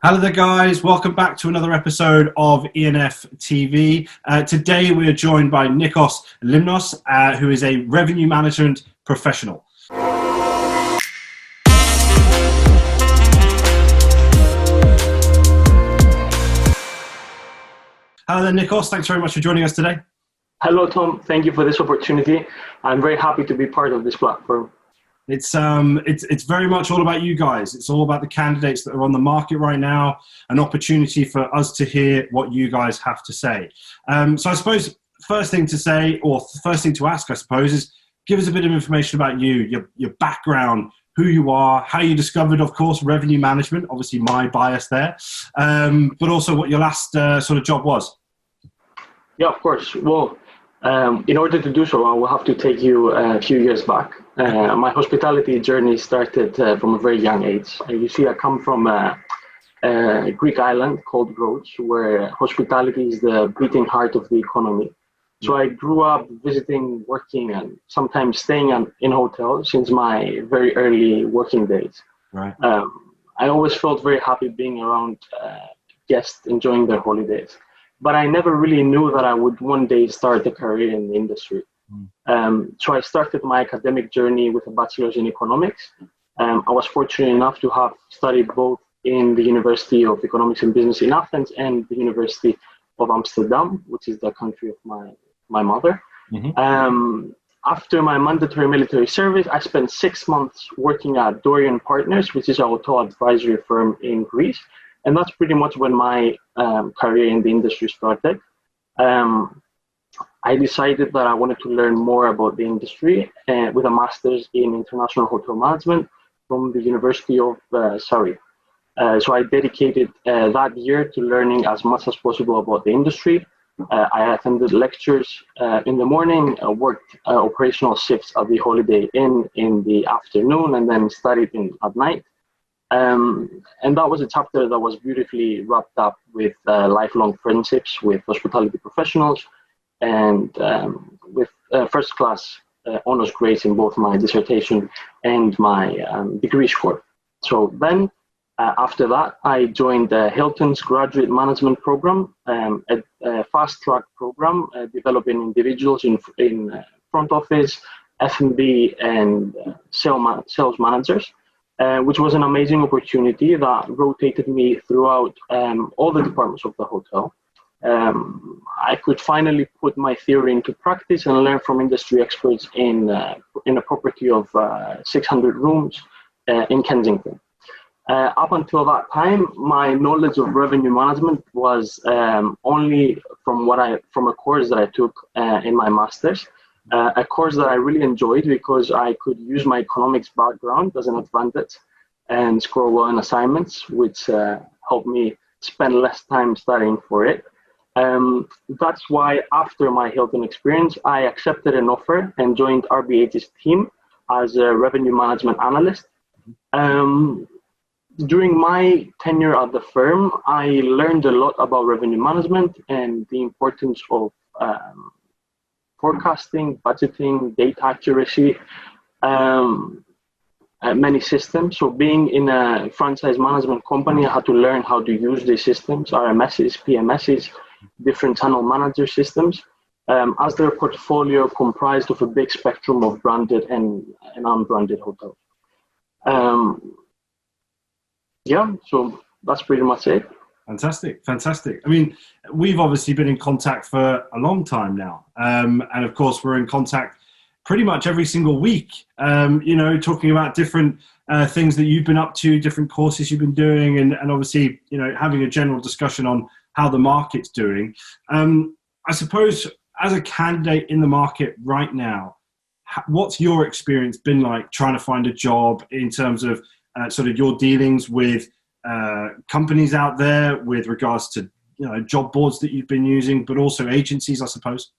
Hello there, guys. Welcome back to another episode of E&Ftv. Today we are joined by Nikos Limnos, who is a revenue management professional. Hello there, Nikos. Thanks very much for joining us today. Hello, Tom. Thank you for this opportunity. I'm very happy to be part of this platform. It's very much all about you guys. It's all about the candidates that are on the market right now, an opportunity for us to hear what you guys have to say. So I suppose first thing to say, or first thing to ask, I suppose, is give us a bit of information about you, your background, who you are, how you discovered, of course, revenue management, obviously my bias there, but also what your last sort of job was. Yeah, of course. Well, in order to do so, I will have to take you a few years back. My hospitality journey started from a very young age. You see, I come from a Greek island called Rhodes, where hospitality is the beating heart of the economy. So I grew up visiting, working, and sometimes staying in hotels since my very early working days. Right. I always felt very happy being around guests enjoying their holidays. But I never really knew that I would one day start a career in the industry. So I started my academic journey with a bachelor's in economics. I was fortunate enough to have studied both in the University of Economics and Business in Athens and the University of Amsterdam, which is the country of my mother. After my mandatory military service, I spent 6 months working at Dorian Partners, which is a hotel advisory firm in Greece. And that's pretty much when my career in the industry started. I decided that I wanted to learn more about the industry with a master's in international hotel management from the University of Surrey. So I dedicated that year to learning as much as possible about the industry. I attended lectures in the morning, worked operational shifts at the Holiday Inn in the afternoon, and then studied at night. And that was a chapter that was beautifully wrapped up with lifelong friendships with hospitality professionals and with first-class honors grades in both my dissertation and my degree score. So then, after that, I joined Hilton's graduate management program, a fast-track program developing individuals in front office, F&B, and sales managers. Which was an amazing opportunity that rotated me throughout all the departments of the hotel. I could finally put my theory into practice and learn from industry experts in a property of 600 rooms in Kensington. Up until that time, my knowledge of revenue management was only from a course that I took in my master's. A course that I really enjoyed because I could use my economics background as an advantage and score well in assignments, which helped me spend less time studying for it. That's why after my Hilton experience, I accepted an offer and joined RBH's team as a revenue management analyst. During my tenure at the firm, I learned a lot about revenue management and the importance of forecasting, budgeting, data accuracy, many systems. So being in a franchise management company, I had to learn how to use these systems, RMSs, PMSs, different channel manager systems, as their portfolio comprised of a big spectrum of branded and unbranded hotels. Yeah, so that's pretty much it. Fantastic, fantastic. I mean, we've obviously been in contact for a long time now. And of course, we're in contact pretty much every single week, talking about different things that you've been up to, different courses you've been doing, and obviously, having a general discussion on how the market's doing. I suppose as a candidate in the market right now, what's your experience been like trying to find a job in terms of sort of your dealings with companies out there with regards to job boards that you've been using, but also agencies, I suppose?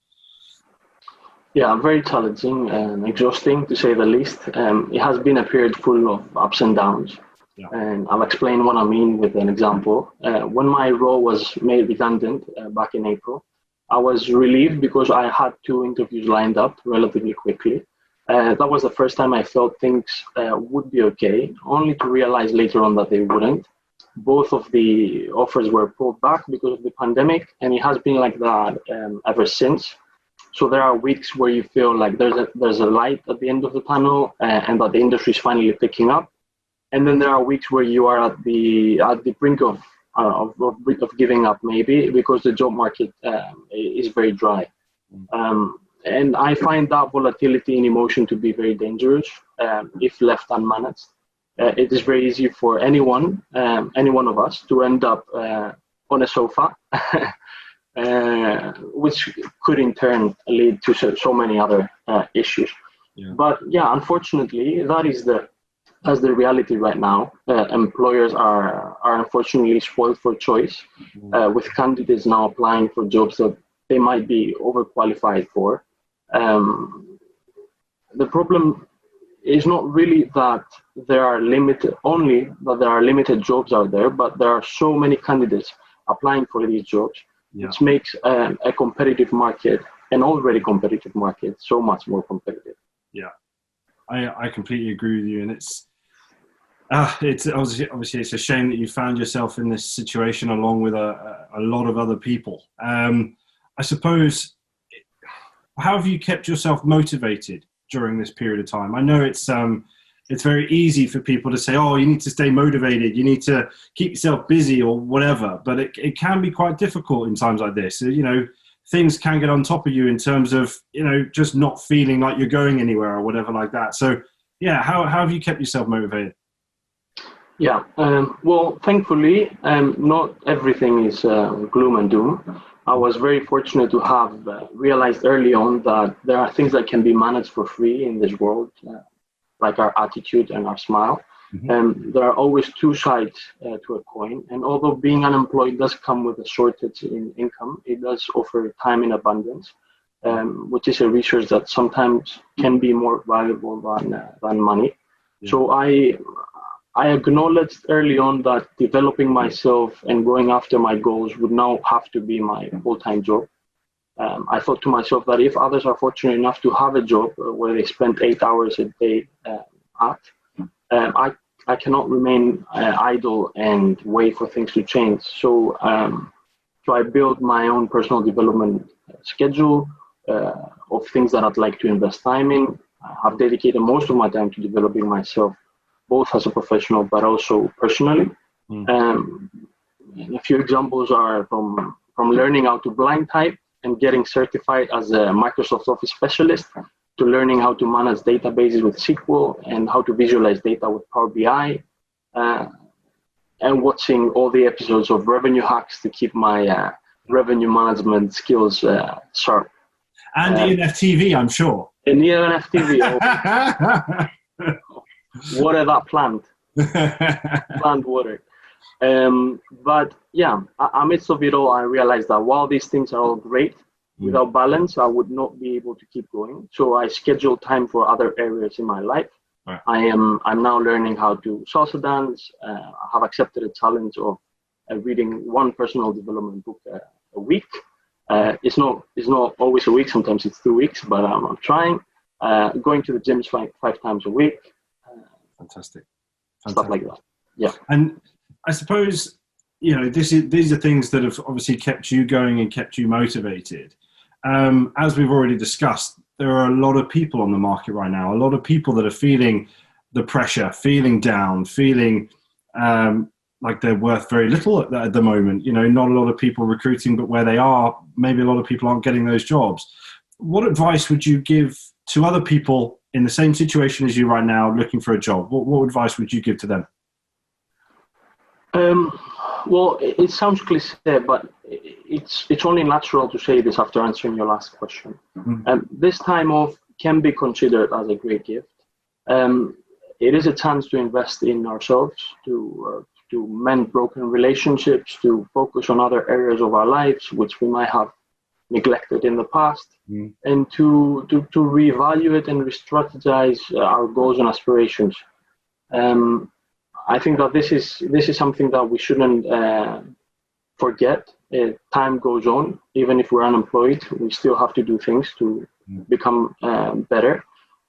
Yeah, very challenging and exhausting to say the least. It has been a period full of ups and downs. Yeah. And I'll explain what I mean with an example. When my role was made redundant back in April, I was relieved because I had 2 interviews lined up relatively quickly. That was the first time I felt things would be okay, only to realize later on that they wouldn't. both of the offers were pulled back because of the pandemic, and it has been like that ever since. So there are weeks where you feel like there's a light at the end of the tunnel, and that the industry is finally picking up. And then there are weeks where you are at the brink of giving up, maybe, because the job market is very dry. And I find that volatility in emotion to be very dangerous if left unmanaged. It is very easy for any one of us to end up on a sofa, which could in turn lead to so many other issues. Yeah. But yeah, unfortunately, that's the reality right now. Employers are unfortunately spoiled for choice, with candidates now applying for jobs that they might be overqualified for. The problem is not really that there are limited jobs out there, but there are so many candidates applying for these jobs, which makes a competitive market, an already competitive market, so much more competitive. Yeah, I completely agree with you, and it's obviously it's a shame that you found yourself in this situation along with a lot of other people. I suppose, how have you kept yourself motivated during this period of time? I know it's very easy for people to say, oh, you need to stay motivated, you need to keep yourself busy or whatever, but it can be quite difficult in times like this. You know, things can get on top of you in terms of, you know, just not feeling like you're going anywhere or whatever like that. So yeah, how have you kept yourself motivated? Yeah, well, thankfully, not everything is gloom and doom. I was very fortunate to have realized early on that there are things that can be managed for free in this world, like our attitude and our smile. There are always two sides to a coin. And although being unemployed does come with a shortage in income, it does offer time in abundance, which is a resource that sometimes can be more valuable than money. Yeah. So I acknowledged early on that developing myself and going after my goals would now have to be my full-time job. I thought to myself that if others are fortunate enough to have a job where they spend 8 hours a day I cannot remain idle and wait for things to change. So I built my own personal development schedule of things that I'd like to invest time in. I've dedicated most of my time to developing myself, both as a professional but also personally. A few examples are from learning how to blind type and getting certified as a Microsoft Office specialist, to learning how to manage databases with SQL and how to visualize data with Power BI, and watching all the episodes of Revenue Hacks to keep my revenue management skills sharp. And E&Ftv, I'm sure. In E&Ftv. Water that plant. Plant water. But yeah, amidst of it all, I realized that while these things are all great, without balance, I would not be able to keep going. So I scheduled time for other areas in my life. Right. I'm now learning how to salsa dance. I have accepted a challenge of reading one personal development book a week. It's not always a week. Sometimes it's 2 weeks, but I'm trying. Going to the gym 5 times a week. Fantastic. Stuff like that. Yeah. And I suppose, you know, these are things that have obviously kept you going and kept you motivated. As we've already discussed, there are a lot of people on the market right now, a lot of people that are feeling the pressure, feeling down, feeling like they're worth very little at the moment. You know, not a lot of people recruiting, but where they are, maybe a lot of people aren't getting those jobs. What advice would you give to other people in the same situation as you right now, looking for a job? What advice would you give to them? Well, it sounds cliche, but it's only natural to say this after answering your last question. This time off can be considered as a great gift. It is a chance to invest in ourselves, to mend broken relationships, to focus on other areas of our lives which we might have neglected in the past, and to reevaluate and re-strategize our goals and aspirations. I think that this is something that we shouldn't forget. Time goes on. Even if we're unemployed, we still have to do things to become better.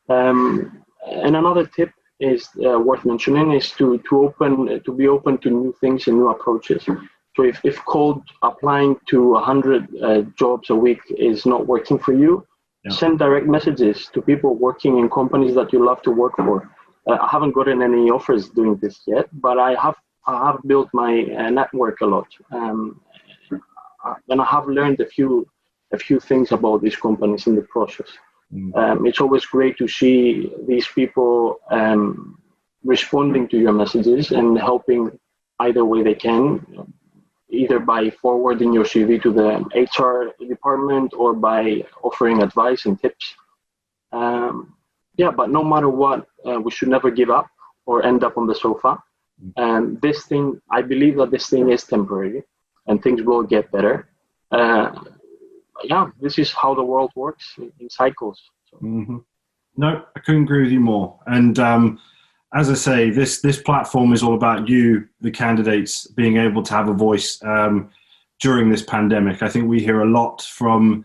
And another tip is worth mentioning is to be open to new things and new approaches. So if cold applying to 100 jobs a week is not working for you, send direct messages to people working in companies that you love to work for. I haven't gotten any offers doing this yet, but I have built my network a lot, and I have learned a few things about these companies in the process. It's always great to see these people responding to your messages and helping either way they can, either by forwarding your CV to the HR department or by offering advice and tips. But no matter what, we should never give up or end up on the sofa. And I believe that this thing is temporary and things will get better. This is how the world works in cycles. So. No, I couldn't agree with you more. And as I say, this platform is all about you, the candidates, being able to have a voice during this pandemic. I think we hear a lot from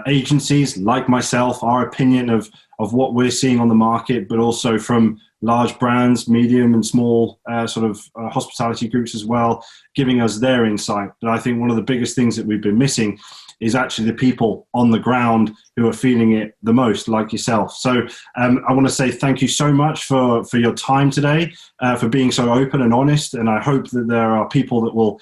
agencies like myself, our opinion of what we're seeing on the market, but also from large brands, medium and small hospitality groups as well, giving us their insight. But I think one of the biggest things that we've been missing is actually the people on the ground who are feeling it the most, like yourself. So I want to say thank you so much for your time today, for being so open and honest. And I hope that there are people that will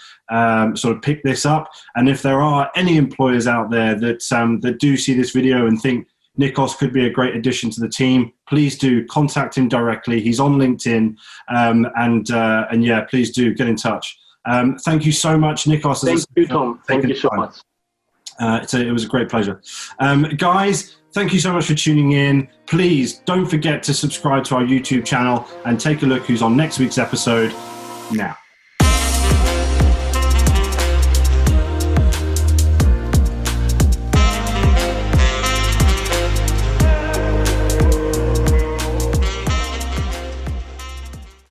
pick this up. And if there are any employers out there that do see this video and think Nikoss could be a great addition to the team, please do contact him directly. He's on LinkedIn, and please do get in touch. Thank you so much, Nikoss. Thank you, Tom. Thank you so much. It was a great pleasure. Guys, thank you so much for tuning in. Please don't forget to subscribe to our YouTube channel and take a look who's on next week's episode now.